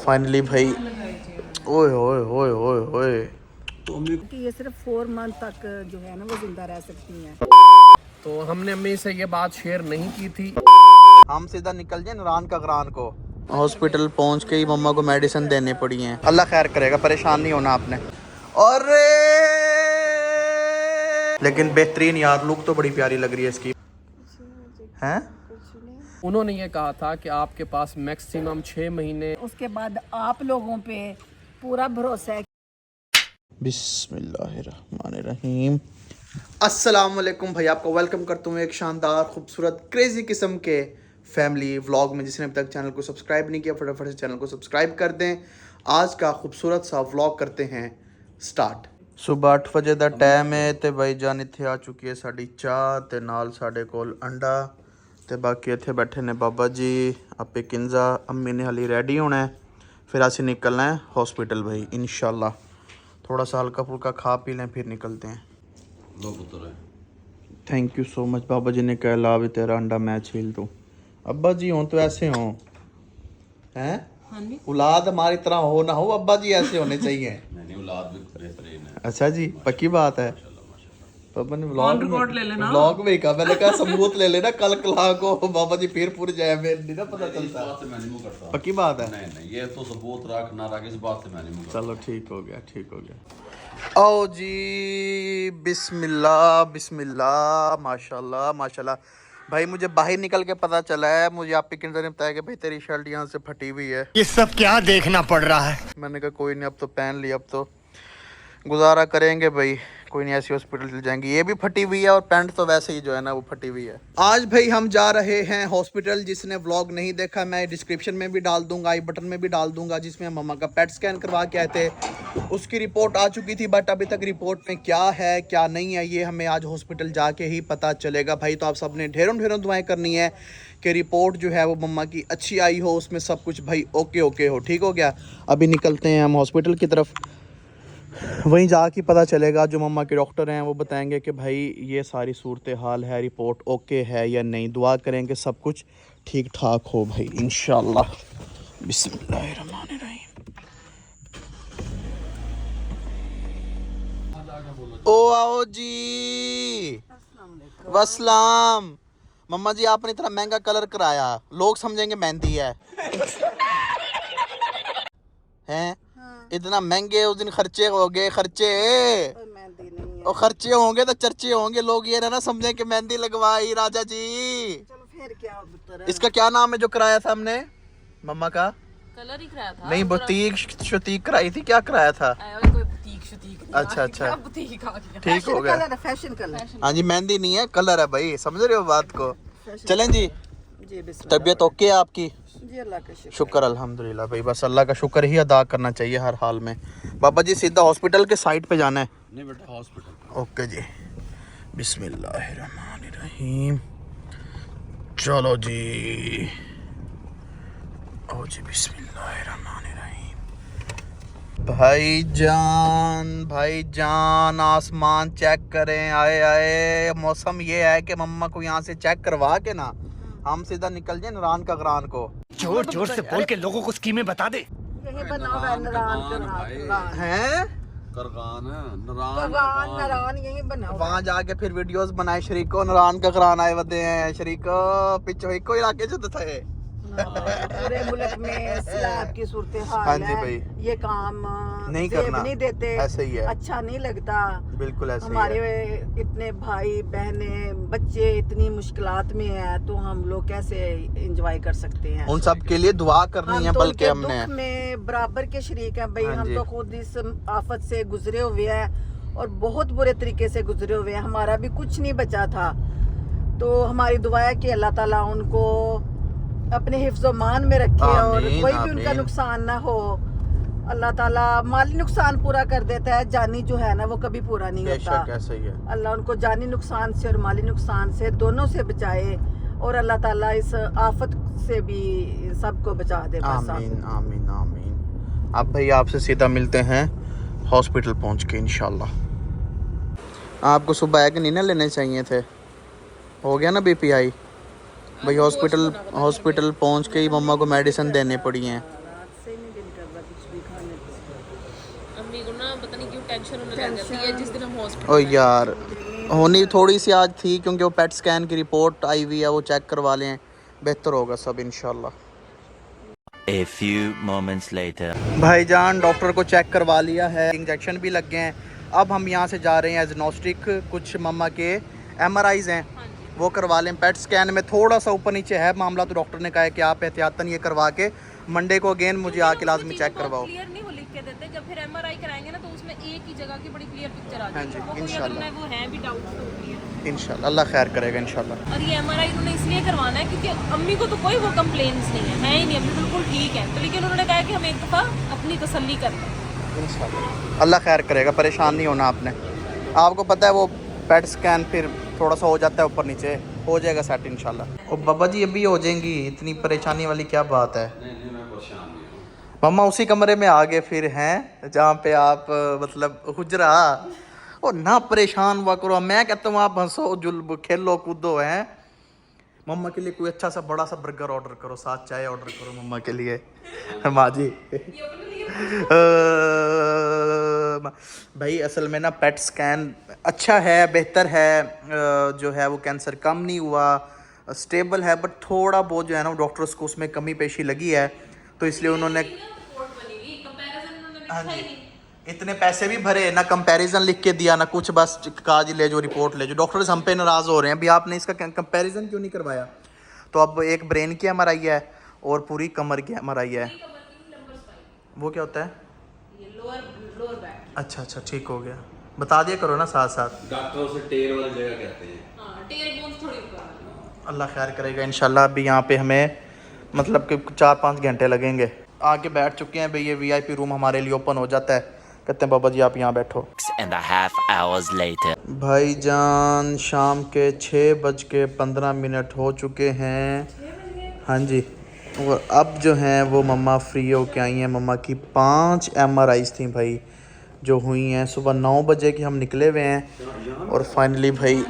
Finally भाई, ओए ओए ओए ओए ओए, कि ये सिर्फ 4 मंथ तक जो है ना वो जिंदा रह सकती हैं। तो हमने अम्मी से ये बात शेयर नहीं की थी। हम सीधा निकल जाए नारायण का ग्रान को। हॉस्पिटल पहुंच के ही मम्मा को मेडिसिन देनी पड़ी है। अल्लाह खैर करेगा, परेशान नहीं होना आपने। और लेकिन बेहतरीन यार, लुक तो बड़ी प्यारी लग रही है इसकी। हैं? उन्होंने ये कहा था कि आपके पास मैक्सिमम 6 महीने। उसके बाद आप लोगों पे पूरा भरोसा है। बिस्मिल्लाहिर्रहमानिर्रहीम। अस्सलाम वालेकुम भाई, आपको वेलकम करता हूँ एक शानदार खूबसूरत क्रेजी किस्म के फैमिली व्लॉग में। जिसने अभी तक चैनल को सब्सक्राइब नहीं किया फटाफट से चैनल को सब्सक्राइब कर दें। आज का खूबसूरत सा व्लॉग करते हैं स्टार्ट। सुबह 8 बजे का टाइम है तो भाई जान इत्थे आ चुकी है साड़ी चाह ते नाल साडे कोल अंडा ते बाकी इत्थे बैठे ने बाबा जी, आपे किंजा, अम्मी ने हाली रेडी होना है, फिर असीं निकलना है हॉस्पिटल भाई इंशाल्लाह। थोड़ा सा हल्का फुल्का खा पी लें फिर निकलते हैं। Thank you so much. बाबा जी ने कहा ला भी तेरा अंडा मैं छील दूँ। अब्बा जी हों तो ऐसे हों, हैं? औलाद हमारी तरह हो ना हो, अब्बा जी ऐसे होने चाहिए। नहीं, औलाद भी बेहतरीन है। अच्छा जी, पक्की बात है। पापा ने व्लॉग ले लेना। व्लॉग में ही कहा, मैंने कहा सबूत ले लेना, कल कला को बाबा जी फिर पूरे जाए में नहीं ना पता इस चलता। बात से मैं नहीं मुँह करता। पक्की बात है। नहीं, ये तो सबूत रख ना रख, इस बात से मैं नहीं मुँह करता। चलो ठीक हो गया, ठीक हो गया। आओ जी, बिस्मिल्लाह बिस्मिल्लाह, माशाल्लाह माशाल्लाह। भाई मुझे बाहर निकल के पता चला है, मुझे आप किंजर ने बताया कि भाई तेरी शर्ट यहाँ से फटी हुई है। ये सब क्या देखना पड़ रहा है। मैंने कहा कोई नहीं, अब तो पहन ली, अब तो गुजारा करेंगे भाई, कोई नहीं, ऐसी हॉस्पिटल चल जाएंगे। ये भी फटी हुई है और पैंट तो वैसे ही जो है ना वो फटी हुई है। आज भाई हम जा रहे हैं हॉस्पिटल। जिसने व्लॉग नहीं देखा मैं डिस्क्रिप्शन में भी डाल दूंगा, आई बटन में भी डाल दूंगा, जिसमें हम मम्मा का पेट स्कैन करवा के आए थे। उसकी रिपोर्ट आ चुकी थी, बट अभी तक रिपोर्ट में क्या है क्या नहीं है ये हमें आज हॉस्पिटल जाके ही पता चलेगा भाई। तो आप सब ने ढेरों ढेरों दुआएं करनी है कि रिपोर्ट जो है वो मम्मा की अच्छी आई हो, उसमें सब कुछ भाई ओके ओके हो। ठीक हो गया, अभी निकलते हैं हम हॉस्पिटल की तरफ। वहीं जाके पता चलेगा, जो मम्मा के डॉक्टर हैं वो बताएंगे कि भाई ये सारी सूरत हाल है, रिपोर्ट ओके है या नहीं। दुआ करेंगे सब कुछ ठीक ठाक हो भाई इंशाल्लाह। बिस्मिल्लाहिर्रहमानिर्रहीम। ओ आओ जी, वसलाम। मम्मा जी आपने इतना महंगा कलर कराया, लोग समझेंगे मेहंदी है। हैं? इतना महंगे उस दिन खर्चे हो गए, खर्चे और खर्चे होंगे तो चर्चे होंगे, लोग ये ना समझे कि मेहंदी लगवाई राजा जी। चलो फिर क्या, इसका क्या नाम है जो कराया था हमने मम्मा का? कलर ही कराया था। नहीं, बुटीक शतीक कराई थी, क्या कराया था? कोई बुटीक शतीक नहीं। अच्छा अच्छा, बुटीक आ गया। ठीक हो गया। Fashion colour. हाँ जी, मेहंदी नहीं है, कलर है भाई, समझ रहे हो बात को। चलें जी, जी बिस्मिल्लाह। तबीयत ओके है आपकी? जी अल्लाह का शुक्र। शुक्र अल्हम्दुलिल्लाह भाई, बस अल्लाह का शुक्र ही अदा करना चाहिए हर हाल में। बाबा जी सीधा हॉस्पिटल के साइड पे जाना है? नहीं बेटा, हॉस्पिटल। ओके जी, बिस्मिल्लाहिर्रहमानिर्रहीम। चलो जी, ओ जी बिस्मिल्लाहिर्रहमानिर्रहीम। भाईजान आसमान चेक करें। आए आए, मौसम ये है कि मम्मा को यहाँ से चेक करवा के ना हम सीधा निकल जाए नारायण का ग्रान को। जोर जोर से बोल के लोगों को स्कीमें बता दे। यही बना हुआ है नारायण हैं? करगान नारायण यही बना हुआ वहाँ जाके फिर वीडियोस बनाए शरीको, नारायण का ग्रान आए वदे हैं शरीको, पिछो इको इलाके जो थे। पूरे मुल्क में सैलाब की सूरत हाँ हाल जी है। भाई, ये काम नहीं जेब करना, नहीं देते, ऐसे ही है, अच्छा नहीं लगता। बिल्कुल ऐसे ही हमारे है। इतने भाई बहने बच्चे इतनी मुश्किलात में है, तो हम लोग कैसे एंजॉय कर सकते हैं? उन सब के लिए दुआ करनी है, तो बल्कि उनके हमने दुख में बराबर के शरीक हैं भाई। हाँ हम जी। तो खुद इस आफत से गुजरे हुए हैं और बहुत बुरे तरीके से गुजरे हुए हैं, हमारा भी कुछ नहीं बचा था। तो हमारी दुआ है कि अल्लाह ताला उनको अपने हिफ्ज़-ओ-मान में रखे और कोई भी उनका नुकसान ना हो। अल्लाह ताला माली नुकसान पूरा कर देता है, जानी जो है ना वो कभी पूरा नहीं होता। बेशक ऐसे ही है। अल्लाह उनको जानी नुकसान से और माली नुकसान से दोनों से बचाए और अल्लाह ताला इस आफत से भी सबको बचा दे। बस आमीन आमीन आमीन। अब भाई आपसे सीधा मिलते हैं हॉस्पिटल पहुंच के इंशाल्लाह। आपको सुबह एग नहीं ना लेने चाहिए थे, हो गया ना बीपीआई भाई। हॉस्पिटल पहुंच के ही मम्मा को मेडिसिन देनी पड़ी हैं। कर रहा कुछ भी खाने को। अम्मी को ना पता नहीं क्यों टेंशन होने लग जाती है जिस दिन हम हॉस्पिटल ओ यार होनी थोड़ी सी आज थी क्योंकि वो पेट स्कैन की रिपोर्ट आई हुई है, वो चेक करवा लें, बेहतर होगा सब इंशाल्लाह। A few moments later. भाईजान डॉक्टर को चेक करवा लिया है, इंजेक्शन भी लग गए हैं। अब हम यहाँ से जा रहे हैं एजनोस्टिक, कुछ मम्मा के MRIs हैं वो करवा लें। पेट स्कैन में थोड़ा सा ऊपर नीचे है मामला, तो डॉक्टर ने कहा है कि आप एहतियातन ये करवा के मंडे को अगेन मुझे आके लाजमी चेक करवाओ। क्लियर नहीं वो लिख के देते, जब फिर MRI कराएंगे ना तो उसमें एक ही जगह की बड़ी क्लियर पिक्चर आ हाँ जाएगी। जी, वो कोई इंशाल्लाह। अगर वो है भी डाउट तो क्लियर। इंशाल्लाह अल्लाह खैर करेगा इंशाल्लाह। और ये MRI उन्होंने इसलिए करवाना है क्योंकि अम्मी को तो कोई वो कंप्लेंट्स नहीं है ही नहीं, अम्मी बिल्कुल ठीक है। तो लेकिन उन्होंने कहा कि हम एक दफ़ा अपनी तसल्ली कर लें। इंशाल्लाह अल्लाह खैर करेगा, परेशान नहीं होना आपने। आपको पता है वो पेट स्कैन फिर थोड़ा सा हो जाता है ऊपर नीचे, हो जाएगा सेट इंशाल्लाह। ओ बाबा जी अभी हो जाएंगी, इतनी परेशानी वाली क्या बात है। नहीं नहीं मैं परेशान नहीं हूँ। मम्मा उसी कमरे में आ गए फिर हैं जहाँ पे आप मतलब हुजरा। ओ ना परेशान हुआ करो, मैं कहता हूँ आप हंसो जुल खेलो कूदो हैं। मम्मा के लिए कोई अच्छा सा बड़ा सा बर्गर ऑर्डर करो, साथ चाय ऑर्डर करो मम्मा के लिए। माँ जी भाई असल में ना पेट स्कैन अच्छा है, बेहतर है, जो है वो कैंसर कम नहीं हुआ, स्टेबल है, बट थोड़ा बहुत जो है ना डॉक्टर्स को उसमें कमी पेशी लगी है, तो इसलिए उन्होंने हाँ जी इतने पैसे भी भरे ना, कंपैरिजन लिख के दिया ना कुछ, बस कहा जी ले जो रिपोर्ट ले जो। डॉक्टर्स हम पे नाराज़ हो रहे हैं, अभी आपने इसका कंपैरिजन क्यों नहीं करवाया। तो अब एक ब्रेन की MRI है और पूरी कमर की MRI है। वो क्या होता है? Lower back. अच्छा अच्छा ठीक हो गया, बता दिया करो ना साथ साथ। डॉक्टर उसे टेल वाली जगह कहते हैं। हां टेल बोन्स थोड़ी ऊपर। अल्लाह खैर करेगा इंशाल्लाह। अभी यहाँ पे हमें मतलब कि 4-5 घंटे लगेंगे। आके बैठ चुके हैं भाई, ये VIP रूम हमारे लिए ओपन हो जाता है, कहते हैं बाबा जी आप यहाँ बैठो। 6.5 hours later. भाईजान शाम के 6:15 हो चुके हैं। हाँ जी, और अब जो हैं वो मम्मा फ्री हो के आई हैं। मम्मा की 5 MRIs थी भाई जो हुई हैं। सुबह 9 बजे की हम निकले हुए हैं और फाइनली भाई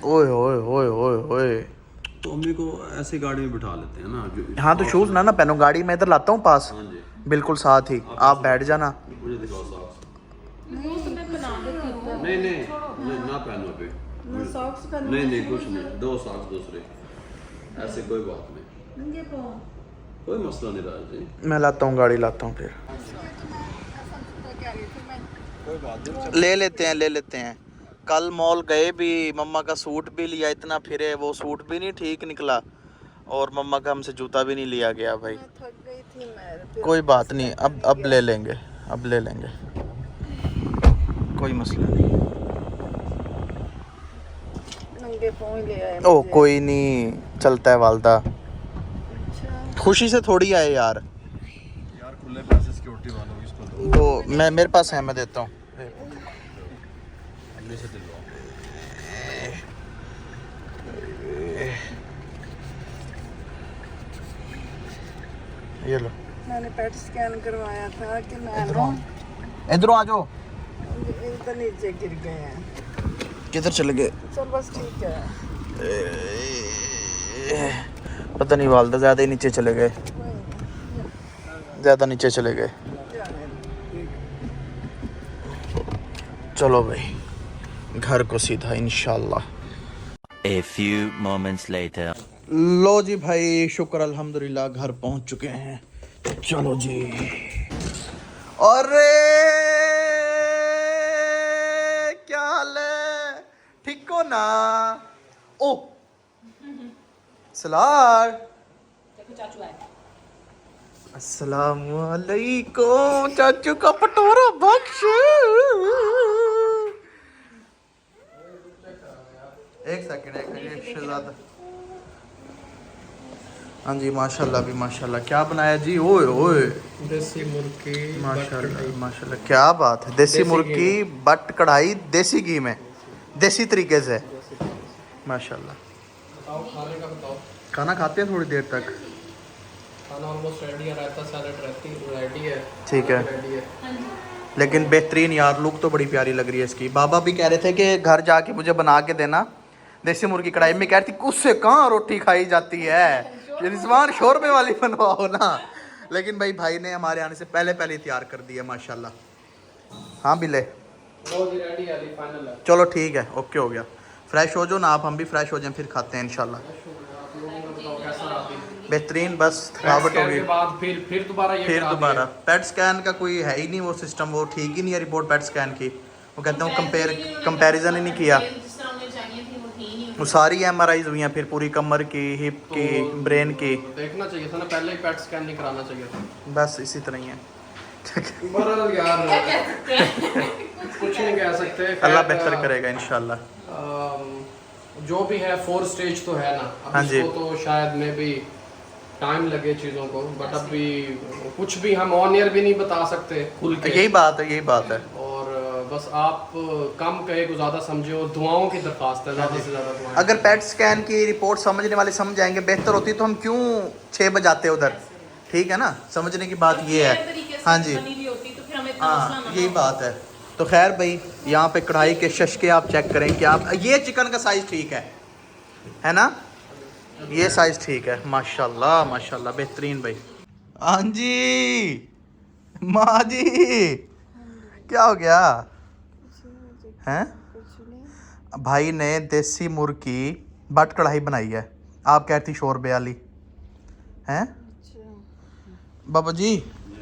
ओए ओए ओए ओए ओए। तो अम्मी को ऐसी गाड़ी में बिठा लेते हैं ना हाँ तो शूज़ ना पहनो, गाड़ी में इधर लाता हूँ पास, हाँ जी बिल्कुल साथ ही आप बैठ जाना। मुझे दिखाओ सॉक्स। नहीं नहीं ना पहनो अभी। नहीं नहीं कुछ नहीं, 2 सॉक्स दूसरे, ऐसे कोई बात नहीं, कोई मसला नहीं राज जी। मैं लाता हूँ गाड़ी, लाता हूँ फिर ले लेते हैं। कल मॉल गए भी, मम्मा का सूट भी लिया, इतना फिरे, वो सूट भी नहीं ठीक निकला और मम्मा का हमसे जूता भी नहीं लिया गया भाई। थक गई थी मैं। कोई बात नहीं, अब ले लेंगे, कोई मसला नहीं। नंगे पाँव ले आए ओ मुझे। कोई नहीं, चलता है वालदा, खुशी से थोड़ी आए यार। खुले पैसे सिक्योरिटी वालों इसको तो मैं मेरे पास है, मैं देता हूँ। अगले से दिलवाओ। ये लो, मैंने पेट स्कैन करवाया था कि मैं इधर आ जाओ। इधर नीचे गिर गए हैं। किधर चले गए? चल बस ठीक है। पता नहीं वालदा ज़्यादा ही नीचे चले गए, ज़्यादा नीचे चले गए। चलो भाई घर को सीधा इंशाल्लाह। A few moments later. लो जी भाई शुक्र अल्हम्दुलिल्लाह घर पहुंच चुके हैं। चलो जी। अरे क्या हाल है, ठीक हो ना? ओ सलार, चाचू आए। अस्सलामुअलैकुम चाचू का पटोरा बख्श। एक सेकंड शहजादा। हाँ जी माशाल्लाह भी माशाल्लाह। क्या बनाया जी? ओए ओए देसी मुर्गी माशाल्लाह क्या बात है। देसी मुर्गी बट कढ़ाई देसी घी में, देसी तरीके से माशाल्लाह। बताओ खाने का बताओ। खाना खाते हैं थोड़ी देर तक। खाना ऑलमोस्ट रेडी है, रायता सैलेड रेडी है। ठीक है रेडी है। लेकिन बेहतरीन यार, लुक तो बड़ी प्यारी लग रही है इसकी। बाबा भी कह रहे थे कि घर जाके मुझे बना के देना देसी मुर्गी कढ़ाई में। कह रही थी उससे कहाँ रोटी खाई जाती है, रिजवान शोरबे वाली बनवाओ ना। लेकिन भाई ने हमारे आने से पहले ही तैयार कर दिया माशाल्लाह। हाँ बिले रेडी है, फाइनल है। चलो ठीक है, ओके हो गया। फ्रेश हो जाओ ना आप, हम भी फ्रेश हो जाएं, फिर खाते हैं इंशाल्लाह। बेहतरीन, बस थकावट हो गई। बाद फिर दोबारा पेट स्कैन का कोई है ही नहीं वो सिस्टम, वो ठीक ही नहीं है रिपोर्ट पेट स्कैन की। वो कहते हैं कंपैरिजन ही नहीं किया। वो सारी MRIs हुई हैं, फिर पूरी कमर की, हिप की, ब्रेन की। देखना चाहिए था ना, पहले ही पेट स्कैन नहीं कराना चाहिए था। बस इसी तरह ही है। बहरहाल यार कुछ नहीं कह सकते, अल्लाह बेहतर करेगा इंशाल्लाह। जो भी है 4 स्टेज तो है ना, अब हाँ जी। इसको तो शायद में भी टाइम लगे चीज़ों को, बट अभी कुछ भी हम ऑन ईयर भी नहीं बता सकते खुल के। यही बात है। और बस आप कम कहे को ज़्यादा समझे, और दुआओं की दरख्वास्त है, ज़्यादा से ज़्यादा दुआएं। अगर पेट स्कैन की रिपोर्ट समझने वाले समझ जाएंगे बेहतर होती, तो हम क्यों 6 बजे आते उधर। ठीक है ना, समझने की बात ये है। हाँ जी, हाँ यही बात है। तो खैर भाई, यहाँ पे कढ़ाई के शशके आप चेक करें कि आप ये चिकन का साइज़ ठीक है ना, ये साइज़ ठीक है माशाल्लाह माशाल्लाह, बेहतरीन भाई। हाँ जी माँ जी, क्या हो गया हैं? भाई ने देसी मुर्ग की बट कढ़ाई बनाई है, आप कहती शोरबे वाली हैं। बाबा जी,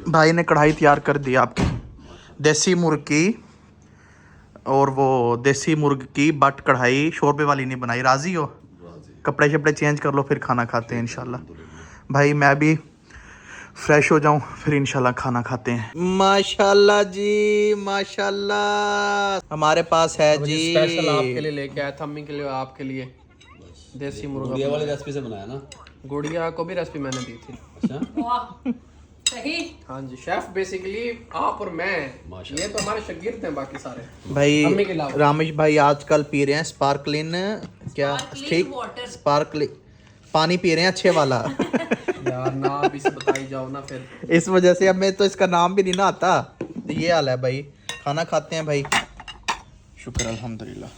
भाई ने कढ़ाई तैयार कर दी आपकी देसी मुर्ग की, और वो देसी मुर्ग की बट कढ़ाई शोरबे वाली नहीं बनाई। राज़ी हो? कपड़े शपड़े चेंज कर लो, फिर खाना खाते हैं इंशाल्लाह। भाई मैं भी फ्रेश हो जाऊं, फिर इंशाल्लाह खाना खाते हैं। माशाल्लाह जी माशाल्लाह, हमारे पास है जी स्पेशल आपके लिए लेके आया था, अम्मी के लिए, आपके लिए देसी मुर्गा। गुड़िया वाली रेसिपी से बनाया ना? गुड़िया को भी रेसिपी मैंने दी थी। अच्छा सही। हाँ जी, शेफ बेसिकली आप और मैं, ये तो हमारे शागिर्द हैं बाकी सारे। भाई अम्मी के अलावा। रामेश भाई आजकल पी रहे हैं स्पार्कलिन, क्या ठीक स्पार्कलिन पानी पी रहे हैं अच्छे वाला। यार ना आप इसे बताई जाओ ना फिर। इस वजह से अब मैं तो इसका नाम भी नहीं ना आता। तो ये हाल है भाई, खाना खाते हैं भाई। शुक्र अल्हम्दुलिल्लाह।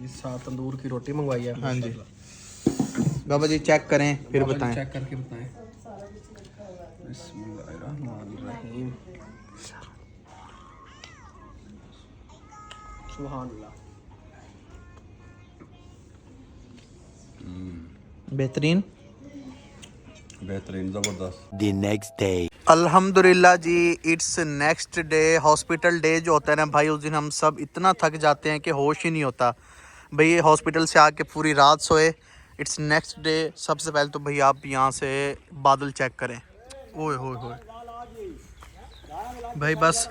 इस साथ तंदूर की रोटी मंगवाई है। हाँ जी बाबा जी, चेक करें फिर बताएं। चेक करके बताएं। बिस्मिल्लाहिर्रहमानिर्रहीम। सुभान अल्लाह। बेहतरीन जबरदस्त। The next day. अल्हम्दुलिल्लाह जी, it's next day. Hospital day जो होता है ना भाई, उस दिन हम सब इतना थक जाते हैं कि होश ही नहीं होता भाई। हॉस्पिटल से आके पूरी रात सोए। It's next day. सबसे पहले तो भाई आप यहाँ से बादल चेक करें। ओए होए होए भाई, बस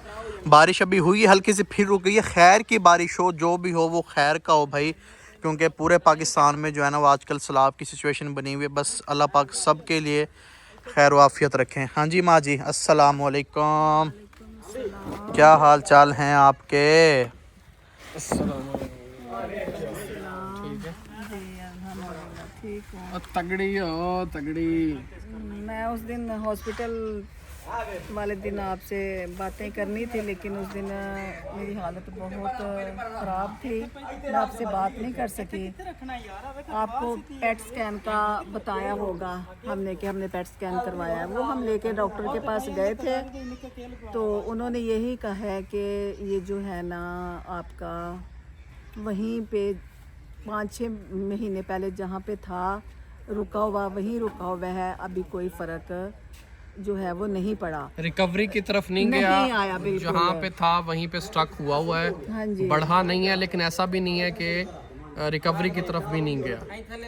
बारिश अभी हुई हल्की सी, फिर रुक गई है। खैर की बारिश हो, जो भी हो वो खैर का हो भाई, क्योंकि पूरे पाकिस्तान में जो है ना वो आजकल सैलाब की सिचुएशन बनी हुई है। बस अल्लाह पाक सब के लिए खैर वाफियत रखें। हाँ जी माँ जी, अस्सलाम वालेकुम, क्या हाल चाल हैं आपके? तगड़ी हो तगड़ी। मैं उस दिन हॉस्पिटल वाले दिन आपसे बातें करनी थी, लेकिन उस दिन मेरी हालत बहुत ख़राब थी, मैं आपसे बात नहीं कर सकी। आपको पेट स्कैन का बताया होगा हमने कि हमने पेट स्कैन करवाया है। वो हम लेके डॉक्टर के पास गए थे, तो उन्होंने यही कहा है कि ये जो है ना आपका वहीं पे 5-6 महीने पहले जहाँ पे था रुका हुआ, वहीं रुका हुआ है। अभी कोई फ़र्क जो है वो नहीं पड़ा, रिकवरी की तरफ नहीं नहीं गया, आया बिल्कुल। जहाँ पे था वहीं पे स्टक हुआ है। हाँ जी। बढ़ा नहीं है, लेकिन ऐसा भी नहीं है कि रिकवरी की तरफ भी नहीं गया।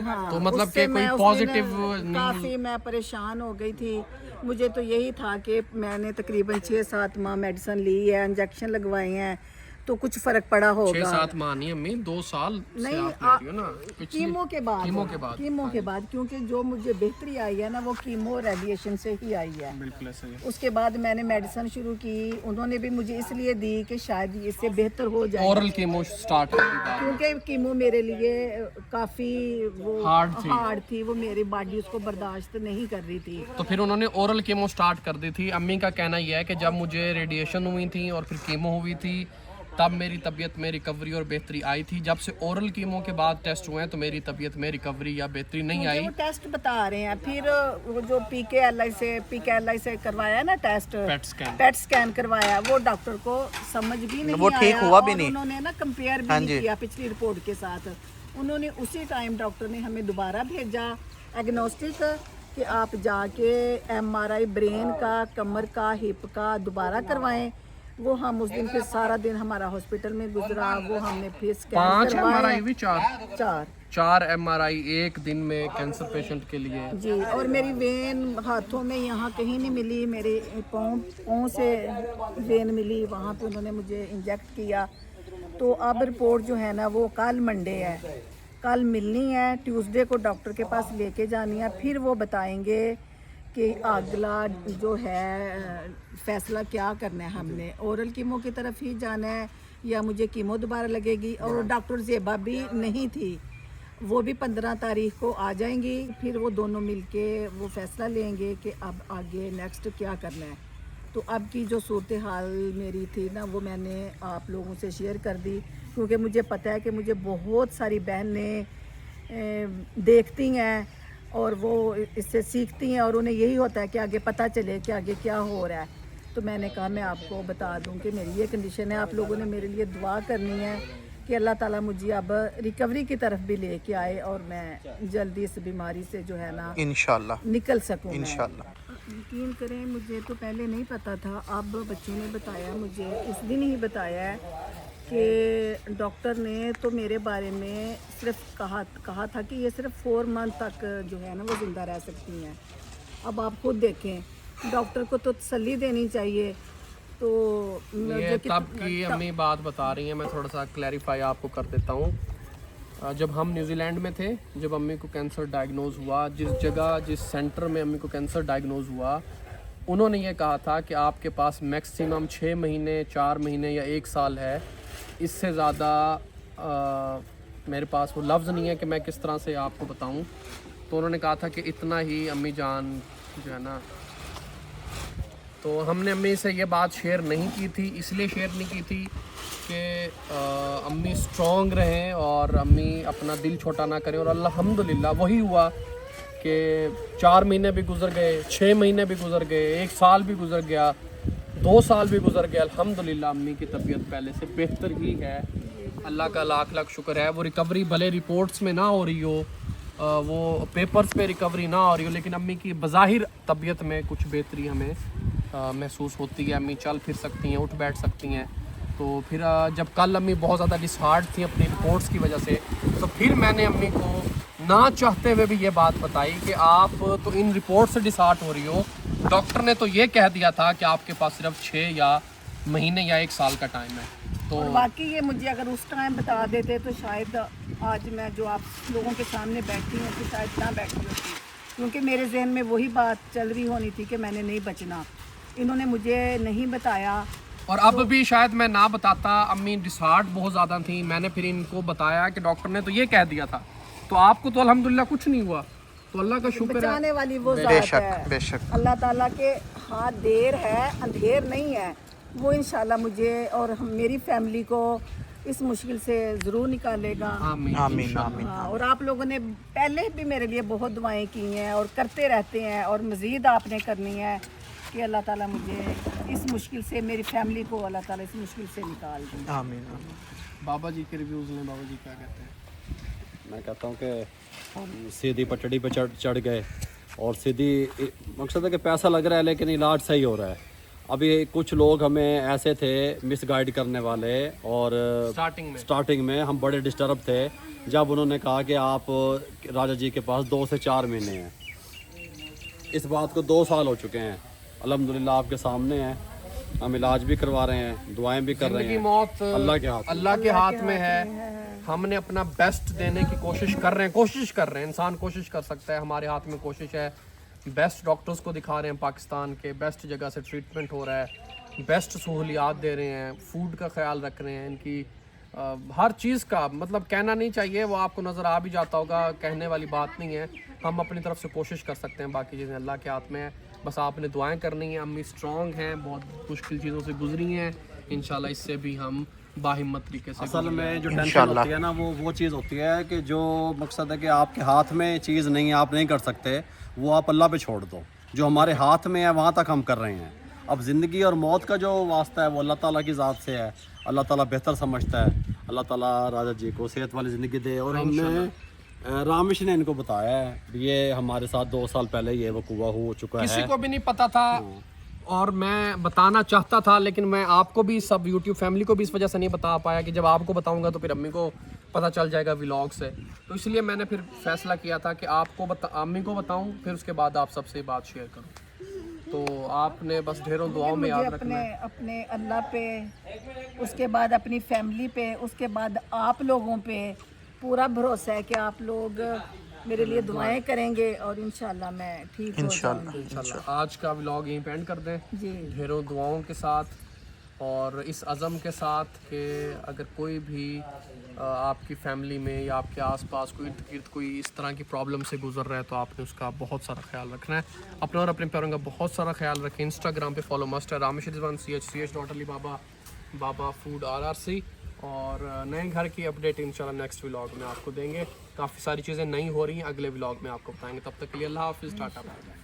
हाँ, तो मतलब उससे कि कोई मैं उस पॉजिटिव दिन काफ़ी मैं परेशान हो गई थी। मुझे तो यही था कि मैंने तकरीबन 6-7 माह मेडिसिन ली है, इंजेक्शन लगवाए हैं, तो कुछ फ़र्क पड़ा होगा। 6-7 माह नहीं अम्मी, 2 साल से नहीं, आप ले रही हो ना। कीमो के बाद कीमो के बाद क्योंकि जो मुझे बेहतरी आई है ना वो कीमो रेडिएशन से ही आई है। बिल्कुल ऐसा ही है। उसके बाद मैंने मेडिसिन शुरू की, उन्होंने भी मुझे इसलिए दी कि शायद इससे बेहतर हो जाए। ओरल कीमो स्टार्ट कर क्योंकि कीमो मेरे लिए काफ़ी वो हार्ड थी, वो मेरी बॉडी उसको बर्दाश्त नहीं कर रही थी। तो फिर उन्होंने ओरल कीमो स्टार्ट कर दी थी। अम्मी का कहना यह है कि जब मुझे रेडिएशन हुई थी और फिर कीमो हुई थी, तब मेरी तबीयत में रिकवरी और बेहतरी आई थी। जब से ओरल कीमो के बाद टेस्ट हुए हैं तो मेरी तबीयत में रिकवरी या बेहतरी नहीं मुझे आई। वो टेस्ट बता रहे हैं, फिर वो जो पीकेएलआई से करवाया ना टेस्ट, पेट स्कैन करवाया, वो डॉक्टर को समझ भी नहीं वो ठीक आया हुआ भी और नहीं। उन्होंने ना कंपेयर भी हाँ नहीं जी। किया पिछली रिपोर्ट के साथ। उन्होंने उसी टाइम डॉक्टर ने हमें दोबारा भेजा एग्नोस्टिक कि आप जाके एमआरआई ब्रेन का, कमर का, हिप का दोबारा करवाएं। वो हम उस दिन फिर सारा दिन हमारा हॉस्पिटल में गुजरा, वो हमने फिर स्कैन 5 करवाए। MRI हुई, 4 MRI एक दिन में कैंसर पेशेंट के लिए। जी, और मेरी वेन हाथों में यहाँ कहीं नहीं मिली, मेरे पाँव से वेन मिली, वहाँ पे उन्होंने मुझे इंजेक्ट किया। तो अब रिपोर्ट जो है ना वो कल मंडे है, कल मिलनी है, ट्यूसडे को डॉक्टर के पास लेके जानी है, फिर वो बताएंगे कि अगला जो है फैसला क्या करना है। हमने ओरल कीमो की तरफ ही जाना है या मुझे कीमो दोबारा लगेगी। और डॉक्टर ज़ेबा भी नहीं थी, वो भी 15 तारीख को आ जाएंगी, फिर वो दोनों मिलके वो फैसला लेंगे कि अब आगे नेक्स्ट क्या करना है। तो अब की जो सूरत हाल मेरी थी ना वो मैंने आप लोगों से शेयर कर दी, क्योंकि मुझे पता है कि मुझे बहुत सारी बहनें देखती हैं और वो इससे सीखती हैं और उन्हें यही होता है कि आगे पता चले कि आगे क्या हो रहा है। तो मैंने कहा मैं आपको बता दूं कि मेरी ये कंडीशन है, आप लोगों ने मेरे लिए दुआ करनी है कि अल्लाह ताला मुझे अब रिकवरी की तरफ भी लेके आए और मैं जल्दी इस बीमारी से जो है ना इंशाल्लाह निकल सकूं। इंशाल्लाह। यकीन करें मुझे तो पहले नहीं पता था, अब बच्चों ने बताया, मुझे इस दिन ही बताया है कि डॉक्टर ने तो मेरे बारे में सिर्फ कहा था कि ये सिर्फ 4 मंथ तक जो है ना वो ज़िंदा रह सकती हैं। अब आप खुद देखें, डॉक्टर को तो तसल्ली देनी चाहिए। तो ये तब की अम्मी बात बता रही हैं, मैं थोड़ा सा क्लैरिफाई आपको कर देता हूँ। जब हम न्यूजीलैंड में थे, जब अम्मी को कैंसर डायग्नोज हुआ, जिस सेंटर में अम्मी को कैंसर डायग्नोज हुआ, उन्होंने ये कहा था कि आपके पास मैक्सिमम 6 महीने, 4 महीने या 1 साल है, इससे ज़्यादा मेरे पास वो लफ्ज़ नहीं है कि मैं किस तरह से आपको बताऊं। तो उन्होंने कहा था कि इतना ही अम्मी जान जो है ना। तो हमने अम्मी से ये बात शेयर नहीं की थी, इसलिए शेयर नहीं की थी कि अम्मी स्ट्रॉन्ग रहें और अम्मी अपना दिल छोटा ना करें। और अल्हम्दुलिल्लाह वही हुआ कि 4 महीने भी गुजर गए, 6 महीने भी गुजर गए, 1 साल भी गुजर गया, 2 साल भी गुजर गया। अल्हम्दुलिल्लाह अम्मी की तबीयत पहले से बेहतर ही है, अल्लाह का लाख लाख शुक्र है। वो रिकवरी भले रिपोर्ट्स में ना हो रही हो, वो पेपर्स पे रिकवरी ना हो रही हो, लेकिन अम्मी की बज़ाहिर तबीयत में कुछ बेहतरी हमें महसूस होती है। अम्मी चल फिर सकती हैं, उठ बैठ सकती हैं। तो फिर जब कल अम्मी बहुत ज़्यादा डिसहार्ड थी अपनी रिपोर्ट्स की वजह से, तो फिर मैंने अम्मी को ना चाहते हुए भी ये बात बताई कि आप तो इन रिपोर्ट से डिसहार्ड हो रही हो, डॉक्टर ने तो ये कह दिया था कि आपके पास सिर्फ 6 या महीने या 1 साल का टाइम है। तो और बाकी ये मुझे अगर उस टाइम बता देते तो शायद आज मैं जो आप लोगों के सामने बैठी हूँ तो शायद ना बैठी होती, क्योंकि मेरे जहन में वही बात चल रही होनी थी कि मैंने नहीं बचना। इन्होंने मुझे नहीं बताया और अब भी शायद मैं ना बताता। अम्मी डिसहार्ड बहुत ज़्यादा थी, मैंने फिर इनको बताया कि डॉक्टर ने तो ये कह दिया था। तो आपको तो अल्हम्दुलिल्लाह कुछ नहीं हुआ, तो अल्लाह का शुक्र है। बचाने वाली वो ज़ात बेशक है, बेशक अल्लाह ताला के हाथ देर है अंधेर नहीं है। वो इंशाल्लाह मुझे और मेरी फैमिली को इस मुश्किल से ज़रूर निकालेगा। आमीन आमीन आमीन। हाँ, और आप लोगों ने पहले भी मेरे लिए बहुत दुआएं की हैं और करते रहते हैं, और मज़ीद आपने करनी है कि अल्लाह ताला मुझे इस मुश्किल से, मेरी फैमिली को अल्लाह ताला इस मुश्किल से निकाल दे। आमीन आमीन। बाबा जी के रिव्यूज़ लें। बाबा जी क्या कहते हैं? मैं कहता हूँ कि हम सीधी पटड़ी पे चढ़ गए और सीधी मकसद है कि पैसा लग रहा है लेकिन इलाज सही हो रहा है। अभी कुछ लोग हमें ऐसे थे मिसगाइड करने वाले, और स्टार्टिंग में हम बड़े डिस्टर्ब थे जब उन्होंने कहा कि आप राजा जी के पास 2 से 4 महीने हैं। इस बात को 2 साल हो चुके हैं, अल्हम्दुलिल्लाह आपके सामने हैं। हम इलाज भी करवा रहे हैं, दुआएं भी कर रहे हैं। मौत अल्लाह के हाथ में है। हमने अपना बेस्ट देने की कोशिश कर रहे हैं। इंसान कोशिश कर सकता है, हमारे हाथ में कोशिश है। बेस्ट डॉक्टर्स को दिखा रहे हैं पाकिस्तान के, बेस्ट जगह से ट्रीटमेंट हो रहा है, बेस्ट सहूलियात दे रहे हैं, फूड का ख्याल रख रहे हैं, इनकी हर चीज़ का मतलब कहना नहीं चाहिए, वो आपको नज़र आ भी जाता होगा, कहने वाली बात नहीं है। हम अपनी तरफ से कोशिश कर सकते हैं, बाकी चीज़ें अल्लाह के हाथ में है। बस आपने दुआएं करनी है। अम्मी स्ट्रॉन्ग हैं, बहुत मुश्किल चीज़ों से गुजरी हैं, इंशाल्लाह इससे भी हम बाहिम्मत तरीके से असल में जो टेंशन इंशाल्लाह। होती है ना वो चीज़ होती है कि जो मकसद है कि आपके हाथ में चीज़ नहीं है, आप नहीं कर सकते, वो आप अल्लाह पे छोड़ दो। जो हमारे हाथ में है वहाँ तक हम कर रहे हैं। अब ज़िंदगी और मौत का जो वास्ता है वो अल्लाह ताला की ज़ात से है। अल्लाह ताला बेहतर समझता है। अल्लाह ताला राजा जी को सेहत वाली ज़िंदगी दे। और हमने रामिश ने इनको बताया है, ये हमारे साथ 2 साल पहले ये वकूआ हो चुका है। किसी को भी नहीं पता था और मैं बताना चाहता था, लेकिन मैं आपको भी, सब यूट्यूब फैमिली को भी इस वजह से नहीं बता पाया कि जब आपको बताऊंगा तो फिर अम्मी को पता चल जाएगा व्लॉग से। तो इसलिए मैंने फिर फैसला किया था कि आपको अम्मी को बताऊं, फिर उसके बाद आप सबसे बात शेयर करूं। तो आपने बस ढेरों दुआओं में याद रखना है। अपने अल्लाह पे, उसके बाद अपनी फैमिली पे, उसके बाद आप लोगों पे पूरा भरोसा है कि आप लोग मेरे लिए दुआएं करेंगे और इंशाल्लाह मैं ठीक हो जाऊंगी। इंशाल्लाह आज का व्लॉग यहीं पे एंड कर दें, जी। ढेरों दुआओं के साथ और इस अज़म के साथ कि अगर कोई भी आपकी फैमिली में या आपके आसपास कोई इर्द गिर्द कोई इस तरह की प्रॉब्लम से गुजर रहा है तो आपने उसका बहुत सारा ख्याल रखना है। अपना और अपने प्यारों का बहुत सारा ख्याल रखें। इंस्टाग्राम पे फॉलो मस्ट है, रामेश रिजवान CH बाबा फूड RRC। और नए घर की अपडेट इंशाल्लाह नेक्स्ट व्लॉग में आपको देंगे। काफ़ी सारी चीज़ें नई हो रही हैं, अगले व्लॉग में आपको बताएंगे। तब तक के लिए अल्लाह हाफिज़, टाटा बाय बाय।